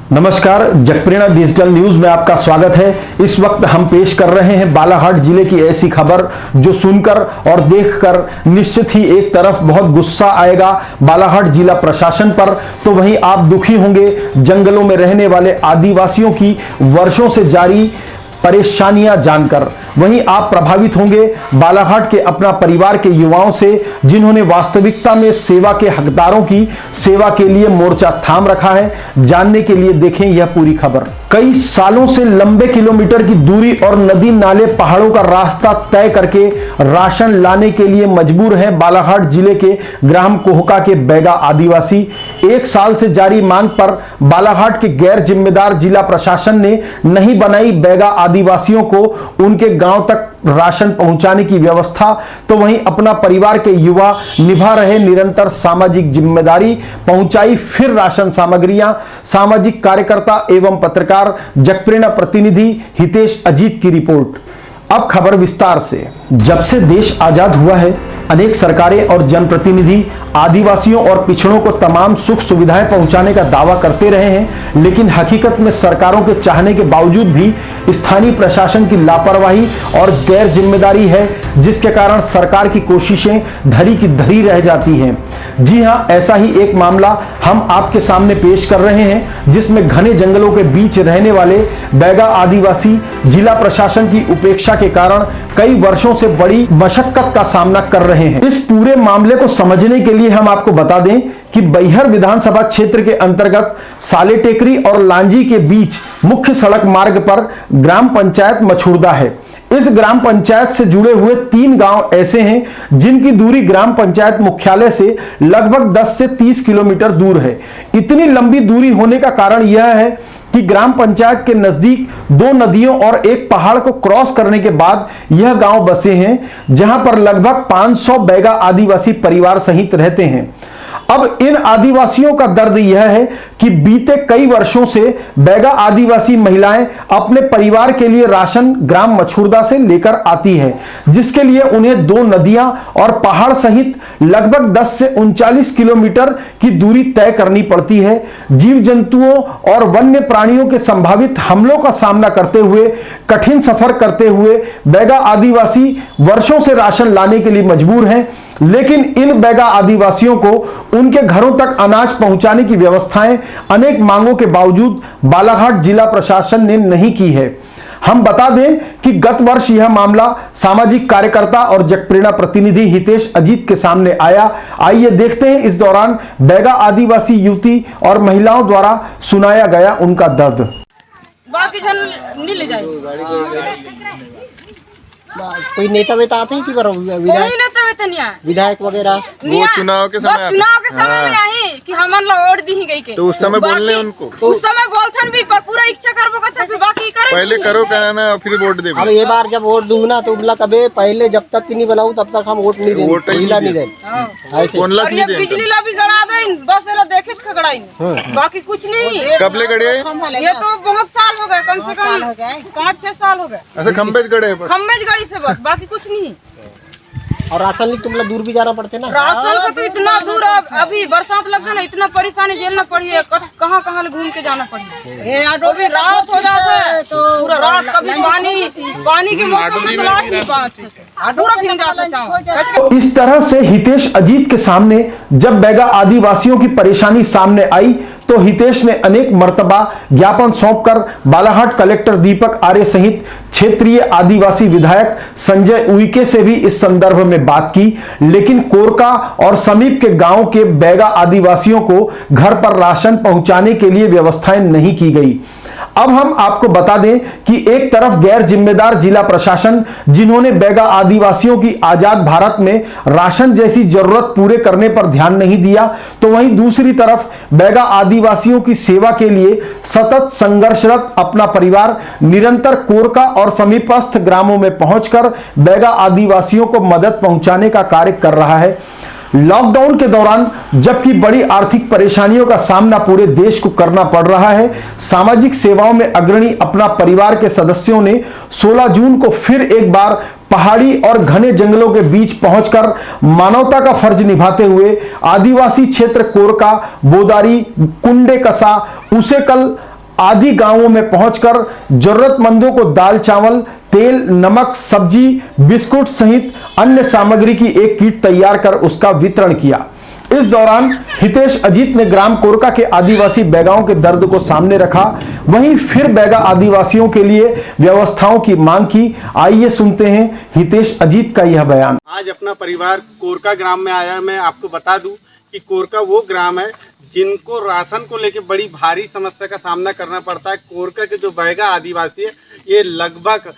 नमस्कार, जगप्रेरणा digital news में आपका स्वागत है। इस वक्त हम पेश कर रहे हैं बालाघाट जिले की ऐसी खबर जो सुनकर और देखकर निश्चित ही एक तरफ बहुत गुस्सा आएगा बालाघाट जिला प्रशासन पर, तो वहीं आप दुखी होंगे जंगलों में रहने वाले आदिवासियों की वर्षों से जारी परेशानियां जानकर। वहीं आप प्रभावित होंगे बालाघाट के अपना परिवार के युवाओं से, जिन्होंने वास्तविकता में सेवा के हकदारों की सेवा के लिए मोर्चा थाम रखा है। जानने के लिए देखें यह पूरी खबर। कई सालों से लंबे किलोमीटर की दूरी और नदी नाले पहाड़ों का रास्ता तय करके राशन लाने के लिए मजबूर हैं बालाघाट जिले के ग्राम कोहका के बैगा आदिवासी। एक साल से जारी मांग पर बालाघाट के गैर जिम्मेदार जिला प्रशासन ने नहीं बनाई बैगा आदिवासियों को उनके गांव तक राशन पहुंचाने की व्यवस्था, तो वहीं अपना परिवार के युवा निभा रहे निरंतर सामाजिक जिम्मेदारी, पहुंचाई फिर राशन सामग्रियां। सामाजिक कार्यकर्ता एवं पत्रकार जगप्रेरणा प्रतिनिधि हितेश अजीत की रिपोर्ट। अब खबर विस्तार से। जब से देश आजाद हुआ है, अनेक सरकारें और जनप्रतिनिधि आदिवासियों और पिछड़ों को तमाम सुख सुविधाएं पहुंचाने का दावा करते रहे हैं, लेकिन हकीकत में सरकारों के चाहने के बावजूद भी स्थानीय प्रशासन की लापरवाही और गैर जिम्मेदारी है, जिसके कारण सरकार की कोशिशें धरी की धरी रह जाती हैं। जी हां, ऐसा ही एक मामला हम आपके सामने पेश कर रहे हैं, जिसमें घने जंगलों के बीच रहने वाले बैगा आदिवासी जिला प्रशासन की उपेक्षा के कारण कई वर्षों से बड़ी मशक्कत का सामना कर रहे हैं। इस पूरे मामले को समझने के लिए हम आपको बता दें कि बैहर विधानसभा क्षेत्र के अंतर्गत साले टेकरी और लांजी के बीच मुख्य सड़क मार्ग पर ग्राम पंचायत मछुरदा है। इस ग्राम पंचायत से जुड़े हुए 3 गांव ऐसे हैं जिनकी दूरी ग्राम पंचायत मुख्यालय से लगभग 10 से 30 किलोमीटर दूर है। इतनी लंबी दूरी होने का कारण यह है कि ग्राम पंचायत के नजदीक 2 नदियों और एक पहाड़ को क्रॉस करने के बाद यह गांव बसे हैं, जहां पर लगभग 500 बैगा आदिवासी परिवार सहित रहते हैं। अब इन आदिवासियों का दर्द यह है कि बीते कई वर्षों से बैगा आदिवासी महिलाएं अपने परिवार के लिए राशन ग्राम मछुरदा से लेकर आती है, जिसके लिए उन्हें 2 नदियां और पहाड़ सहित लगभग 10 से 39 किलोमीटर की दूरी तय करनी पड़ती है। जीव जंतुओं और वन्य प्राणियों के संभावित हमलों का सामना करते हुए, कठिन सफर करते हुए बैगा आदिवासी वर्षों से राशन लाने के लिए मजबूर हैं, लेकिन इन बैगा आदिवासियों को उनके घरों तक अनाज पहुंचाने की व्यवस्थाएं अनेक मांगों के बावजूद बालाघाट जिला प्रशासन ने नहीं की है। हम बता दें कि गत वर्ष यह मामला सामाजिक कार्यकर्ता और जगप्रेरणा प्रतिनिधि हितेश अजीत के सामने आया। आइए देखते हैं इस दौरान बैगा आदिवासी युवती और महिलाओं द्वारा सुनाया गया उनका दर्द। बाकी जन नहीं ले जाए। कोई नेता वेता आते हैं कि विधायक वगैरह वो चुनाव के समय में आई कि हमन ला वोट दी गई के, तो उस समय बोलने उनको तो उस समय बोलथन भी पर पूरा इच्छा करबो का फिर बाकी करे पहले करो कहना फिर वोट दे। अब ये बार जब वोट दूं ना तो बोला कबे पहले जब तक नहीं बनाऊं तब तक हम वोट नहीं देंगे, वोट नहीं देंगे। और ये बिजली ला भी गड़ा दें, बस एला देखे खगड़ाई बाकी कुछ नहीं। कब ले गड़े? ये तो बहुत साल हो गए, कम से कम 5-6 साल हो गए। ऐसे खंबे गड़े गाड़ी से बस, बाकी कुछ नहीं। और राशन तुम लोग दूर भी जाना पड़ते ना। राशन का तो इतना दूर, अभी बरसात लग गया ना, इतना परेशानी झेलना पड़ी है। कहाँ कहाँ घूम के जाना पड़ी है। कभी रात हो जाता है तो पूरा रात, कभी पानी के मौसम में तो इस तरह से हितेश अजीत के सामने जब बैगा आदिवासियों की परेशानी सामने आई तो हितेश ने अनेक मर्तबा ज्ञापन सौंपकर बालाघाट कलेक्टर दीपक आर्य सहित क्षेत्रीय आदिवासी विधायक संजय उइके से भी इस संदर्भ में बात की, लेकिन कोरका और समीप के गांव के बैगा आदिवासियों को घर पर राशन पहुंचाने के लिए व्यवस्थाएं नहीं की गई। अब हम आपको बता दें कि एक तरफ गैर जिम्मेदार जिला प्रशासन, जिन्होंने बैगा आदिवासियों की आजाद भारत में राशन जैसी जरूरत पूरे करने पर ध्यान नहीं दिया, तो वहीं दूसरी तरफ बैगा आदिवासियों की सेवा के लिए सतत संघर्षरत अपना परिवार निरंतर कोरका और समीपस्थ ग्रामों में पहुंचकर बैगा आदिवासियों को मदद पहुंचाने का कार्य कर रहा है। लॉकडाउन के दौरान जबकि बड़ी आर्थिक परेशानियों का सामना पूरे देश को करना पड़ रहा है, सामाजिक सेवाओं में अग्रणी अपना परिवार के सदस्यों ने 16 जून को फिर एक बार पहाड़ी और घने जंगलों के बीच पहुंचकर मानवता का फर्ज निभाते हुए आदिवासी क्षेत्र कोरका, बोदारी, कुंडे कसा, उसेकल आदि गांवों में पहुंचकर जरूरतमंदों को दाल चावल, तेल, नमक, सब्जी, बिस्कुट सहित अन्य सामग्री की एक किट तैयार कर उसका वितरण किया। इस दौरान हितेश अजीत ने ग्राम कोरका के आदिवासी बैगाओं के दर्द को सामने रखा। वहीं फिर बैगा आदिवासियों के लिए व्यवस्थाओं की मांग की। आइए सुनते हैं हितेश अजीत का यह बयान। आज अपना परिवार कोरका ग्राम में आया। मैं आपको बता दूं कि कोरका वो ग्राम है जिनको राशन को लेकर बड़ी भारी समस्या का सामना करना पड़ता है। कोरका के जो बैगा आदिवासी है ये लगभग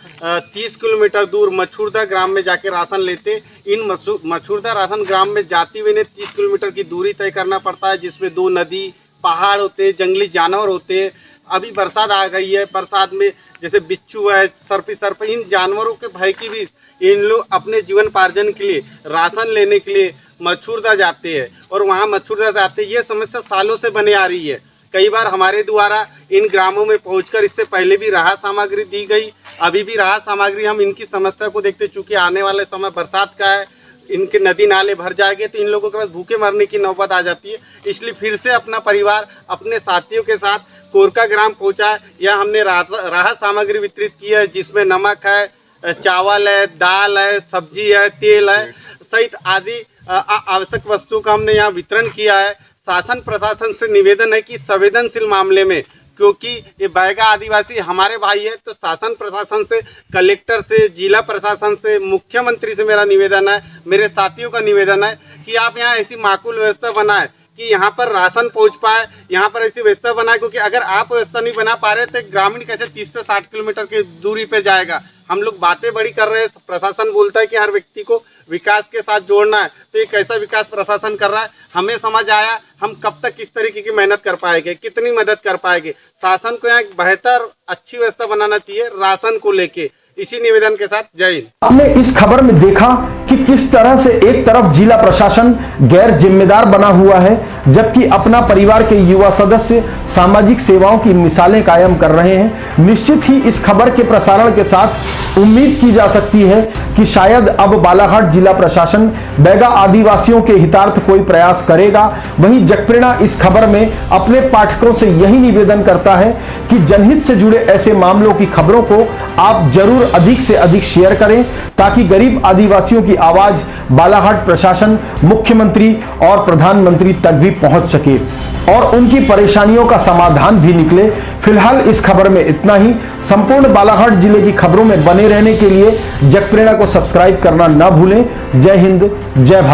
30 किलोमीटर दूर मछुरदा ग्राम में जाके राशन लेते। इन मछुरदा राशन ग्राम में जाते हुए इन्हें 30 किलोमीटर की दूरी तय करना पड़ता है, जिसमें 2 नदी, पहाड़ होते हैं, जंगली जानवर होते हैं। अभी बरसात आ गई है, बरसात में जैसे बिच्छू है, सर्प, इन जानवरों के भय की भी इन लोग अपने जीवन पार्जन के लिए राशन लेने के लिए मछुरदा जाते हैं और वहाँ मछुरदा जाते। ये समस्या सालों से बने आ रही है। कई बार हमारे द्वारा इन ग्रामों में पहुंचकर इससे पहले भी राहत सामग्री दी गई। अभी भी राहत सामग्री हम इनकी समस्या को देखते, चूंकि आने वाले समय बरसात का है, इनके नदी नाले भर जाएंगे तो इन लोगों के पास भूखे मरने की नौबत आ जाती है। इसलिए फिर से अपना परिवार अपने साथियों के साथ कोरका ग्राम पहुंचा है। यहाँ हमने राहत सामग्री वितरित की है, जिसमें नमक है, चावल है, दाल है, सब्जी है, तेल है सहित आदि आवश्यक वस्तुओं का हमने यहाँ वितरण किया है। शासन प्रशासन से निवेदन है कि संवेदनशील मामले में, क्योंकि ये बैगा आदिवासी हमारे भाई है, तो शासन प्रशासन से, कलेक्टर से, जिला प्रशासन से, मुख्यमंत्री से मेरा निवेदन है, मेरे साथियों का निवेदन है कि आप यहाँ ऐसी माकूल व्यवस्था बनाएं कि यहाँ पर राशन पहुँच पाए, यहाँ पर ऐसी व्यवस्था बनाए। क्योंकि अगर आप व्यवस्था नहीं बना पा रहे तो ग्रामीण कैसे 30 से 60 किलोमीटर की दूरी पे जाएगा। हम लोग बातें बड़ी कर रहे हैं, प्रशासन बोलता है कि हर व्यक्ति को विकास के साथ जोड़ना है, तो ये कैसा विकास प्रशासन कर रहा है हमें समझ आया। हम कब तक किस तरीके की मेहनत कर पाएंगे, कितनी मदद कर पाएंगे। शासन को यहाँ एक बेहतर अच्छी व्यवस्था बनाना चाहिए राशन को लेके। इसी निवेदन के साथ जय हिंद। आपने इस खबर में देखा कि किस तरह से एक तरफ जिला प्रशासन गैर जिम्मेदार बना हुआ है, जबकि अपना परिवार के युवा सदस्य सामाजिक सेवाओं की मिसालें कायम कर रहे हैं। निश्चित ही इस खबर के प्रसारण के साथ उम्मीद की जा सकती है कि शायद अब बालाघाट जिला प्रशासन बैगा आदिवासियों के हितार्थ कोई प्रयास करेगा। वहीं जगप्रेरणा इस खबर में अपने पाठकों से यही निवेदन करता है कि जनहित से जुड़े ऐसे मामलों की खबरों को आप जरूर अधिक से अधिक शेयर करें, ताकि गरीब आदिवासियों की आवाज बालाघाट प्रशासन, मुख्यमंत्री और प्रधानमंत्री तक भी पहुंच सके और उनकी परेशानियों का समाधान भी निकले। फिलहाल इस खबर में इतना ही। संपूर्ण बालाघाट जिले की खबरों में बने रहने के लिए जगप्रेरणा को सब्सक्राइब करना ना भूलें। जय हिंद, जय भारत।